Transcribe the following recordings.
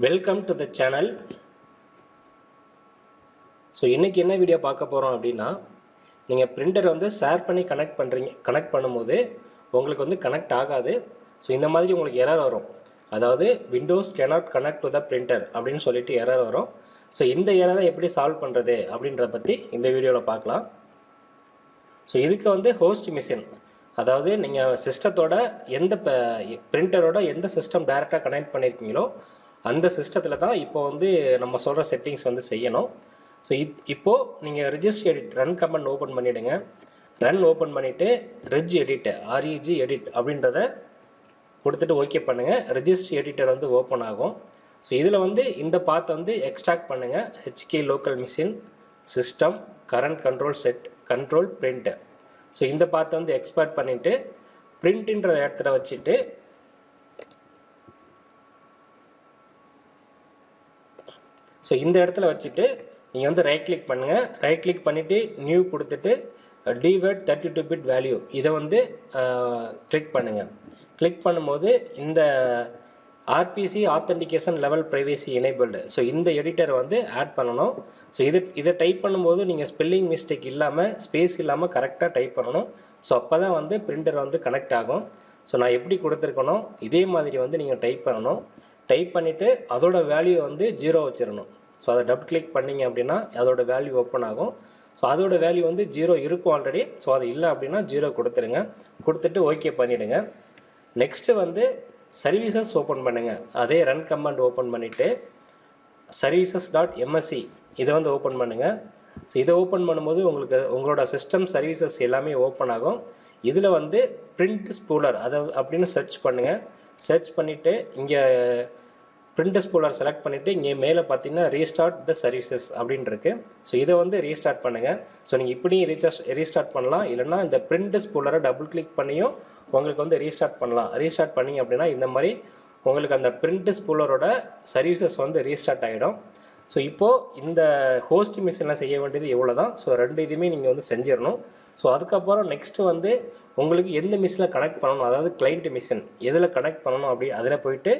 Welcome to the channel. So இன்னைக்கு என்ன video பார்க்க போறோம் அப்படினா நீங்க printer வந்து ஷேர் பண்ணி கனெக்ட் பண்ணும்போது உங்களுக்கு வந்து கனெக்ட் ஆகாது. சோ இந்த மாதிரி உங்களுக்கு எரர் வரும். அதாவது Windows cannot connect to the printer அப்படினு சொல்லிட்டு எரர் வரும். சோ இந்த எரரை எப்படி சால்வ் பண்றது அப்படின்றத பத்தி இந்த வீடியோல பார்க்கலாம். சோ இதுக்கு வந்து ஹோஸ்ட் மெஷின் அதாவது நீங்க சிஸ்டத்தோட எந்த பிரிண்டரோட எந்த சிஸ்டம் டைரக்டா கனெக்ட் பண்ணிருக்கீங்களோ அந்த சிஸ்டத்துல தான் இப்போ வந்து நம்ம சொல்ற செட்டிங்ஸ் வந்து செய்யணும். ஸோ இப்போ நீங்க register edit run command open பண்ணிடுங்க. ரன் ஓபன் பண்ணிட்டு ரெஜ் எடிட் REG எடிட் அப்படின்றத கொடுத்துட்டு ஓகே பண்ணுங்க. ரெஜிஸ்டர் எடிட்டர் வந்து ஓபன் ஆகும். ஸோ இதுல வந்து இந்த பாத் வந்து எக்ஸ்ட்ராக்ட் பண்ணுங்க. HK local machine system current control set control print. So இந்த பாத் வந்து எக்ஸ்போர்ட் பண்ணிட்டு பிரிண்ட்ன்ற இடத்துல வச்சுட்டு ஸோ இந்த இடத்துல வச்சுட்டு நீங்க வந்து ரைட் கிளிக் பண்ணுங்க. ரைட் கிளிக் பண்ணிட்டு நியூ கொடுத்துட்டு டிவர்ட் 32 பிட் வேல்யூ இதை வந்து கிளிக் பண்ணுங்க. கிளிக் பண்ணும்போது இந்த RPC authentication level privacy enabled. So இந்த எடிட்டர் வந்து ஆட் பண்ணணும். ஸோ இதை டைப் பண்ணும்போது நீங்க ஸ்பெல்லிங் மிஸ்டேக் இல்லாம ஸ்பேஸ் இல்லாம கரெக்டா டைப் பண்ணணும். ஸோ அப்பதான் வந்து பிரிண்டர் வந்து கனெக்ட் ஆகும். ஸோ நான் எப்படி கொடுத்துருக்கணும் இதே மாதிரி வந்து நீங்க டைப் பண்ணணும். டைப் பண்ணிட்டு அதோட வேல்யூ வந்து 0 வச்சிடணும். ஸோ அதை டபுள் கிளிக் பண்ணீங்க அப்படின்னா அதோட வேல்யூ ஓப்பன் ஆகும். ஸோ அதோட வேல்யூ வந்து 0 இருக்கும் ஆல்ரெடி. ஸோ அது இல்லை அப்படின்னா 0 கொடுத்துருங்க. கொடுத்துட்டு ஓகே பண்ணிடுங்க. நெக்ஸ்ட் வந்து சர்வீசஸ் ஓப்பன் பண்ணுங்க. அதே ரன் கமாண்ட் ஓப்பன் பண்ணிட்டு services.msc இதை வந்து ஓப்பன் பண்ணுங்க. ஸோ இதை ஓப்பன் பண்ணும்போது உங்களோட சிஸ்டம் சர்வீசஸ் எல்லாமே ஓப்பன் ஆகும். இதுல வந்து பிரிண்ட் ஸ்பூலர் அதை அப்படின்னு சர்ச் பண்ணுங்க. சர்ச் பண்ணிட்டு இங்க பிரிண்ட் ஸ்பூலர் செலக்ட் பண்ணிட்டு இங்கே மேலே பார்த்தீங்கன்னா ரீஸ்டார்ட் த சர்வீசஸ் அப்படின்னு இருக்கு. ஸோ இதை வந்து ரீஸ்டார்ட் பண்ணுங்க. ஸோ நீங்க இப்படியும் ரீஸ்டார்ட் பண்ணலாம். இல்லைன்னா இந்த பிரிண்ட் ஸ்பூலரை டபுள் கிளிக் பண்ணியும் உங்களுக்கு வந்து ரீஸ்டார்ட் பண்ணலாம். ரீஸ்டார்ட் பண்ணீங்க அப்படின்னா இந்த மாதிரி உங்களுக்கு அந்த பிரிண்ட் ஸ்பூலரோட சர்வீசஸ் வந்து ரீஸ்டார்ட் ஆகிடும். ஸோ இப்போ இந்த ஹோஸ்ட் மிஷின்ல செய்ய வேண்டியது இவ்வளவுதான். ஸோ ரெண்டு இதுவுமே நீங்க வந்து செஞ்சிடணும். ஸோ அதுக்கப்புறம் நெக்ஸ்ட் வந்து உங்களுக்கு எந்த மிஷினில் கனெக்ட் பண்ணணும், அதாவது கிளைண்ட் மிஷின் எதில் கனெக்ட் பண்ணணும் அப்படி அதில் போயிட்டு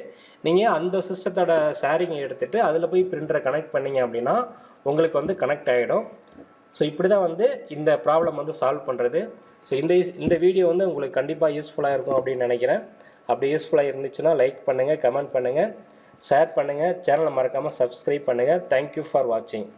நீங்கள் அந்த சிஸ்டத்தோட ஷேரிங் எடுத்துட்டு அதில் போய் பிரிண்டரை கனெக்ட் பண்ணீங்க அப்படின்னா உங்களுக்கு வந்து கனெக்ட் ஆகிடும். ஸோ இப்படி தான் வந்து இந்த ப்ராப்ளம் வந்து சால்வ் பண்ணுறது. ஸோ இந்த வீடியோ வந்து உங்களுக்கு கண்டிப்பாக யூஸ்ஃபுல்லாக இருக்கும் அப்படின்னு நினைக்கிறேன். அப்படி யூஸ்ஃபுல்லாக இருந்துச்சுன்னா லைக் பண்ணுங்கள், கமெண்ட் பண்ணுங்கள், ஷேர் பண்ணுங்கள், சேனலை மறக்காமல் சப்ஸ்கிரைப் பண்ணுங்கள். தேங்க்யூ ஃபார் வாட்சிங்.